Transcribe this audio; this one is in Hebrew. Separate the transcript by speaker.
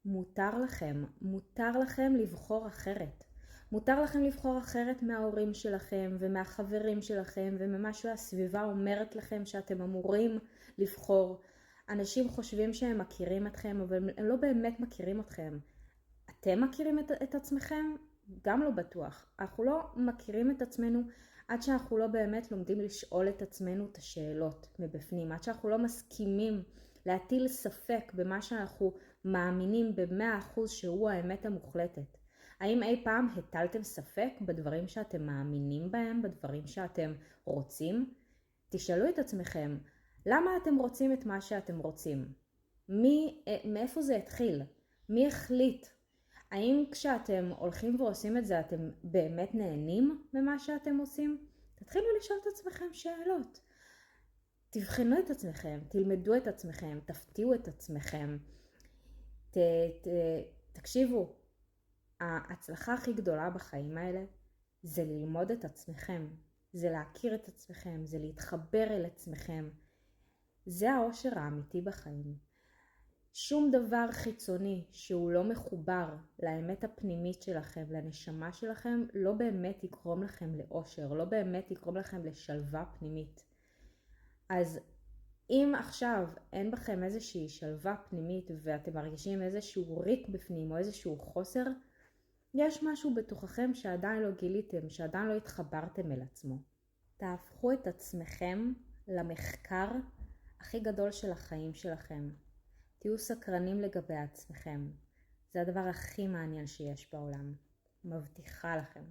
Speaker 1: מותר לכם לבחור אחרת. מותר לכם לבחור אחרת מההורים שלכם ומהחברים שלכם וממה שהסביבה אומרת לכם שאתם אמורים לבחור. אנשים חושבים שהם מכירים אתכם, אבל הם לא באמת מכירים אתכם. אתם מכירים את עצמכם? גם לא בטוח. אנחנו לא מכירים את עצמנו עד שאנחנו לא באמת לומדים לשאול את עצמנו את השאלות מבפנים, עד שאנחנו לא מסכימים להטיל ספק במה שאנחנו מאמינים ב100% שהוא האמת המוחלטת. האם אי פעם הטלתם ספק בדברים שאתם מאמינים בהם, בדברים שאתם רוצים? תשאלו את עצמכם, למה אתם רוצים את מה שאתם רוצים? מאיפה זה התחיל? מי החליט? האם כשאתם הולכים ועושים את זה אתם באמת נהנים ממה שאתם עושים? תתחילו לשאול את עצמכם שאלות. תבחנו את עצמכם, תלמדו את עצמכם, תפתיעו את עצמכם. תקשיבו, ההצלחה הכי גדולה בחיים האלה זה ללמוד את עצמכם, זה להכיר את עצמכם, זה להתחבר אל עצמכם. זה האושר האמיתי בחיים. שום דבר חיצוני שהוא לא מחובר לאמת הפנימית שלכם, לנשמה שלכם, לא באמת יקרום לכם לאושר, לא באמת יקרום לכם לשלווה פנימית. אז אם עכשיו אין בכם איזושהי שלווה פנימית ואתם מרגישים איזשהו ריק בפנים או איזשהו חוסר, יש משהו בתוככם שעדיין לא גיליתם, שעדיין לא התחברתם אל עצמו. תהפכו את עצמכם למחקר הכי גדול של החיים שלכם. תהיו סקרנים לגבי עצמכם. זה הדבר הכי מעניין שיש בעולם. מבטיחה לכם.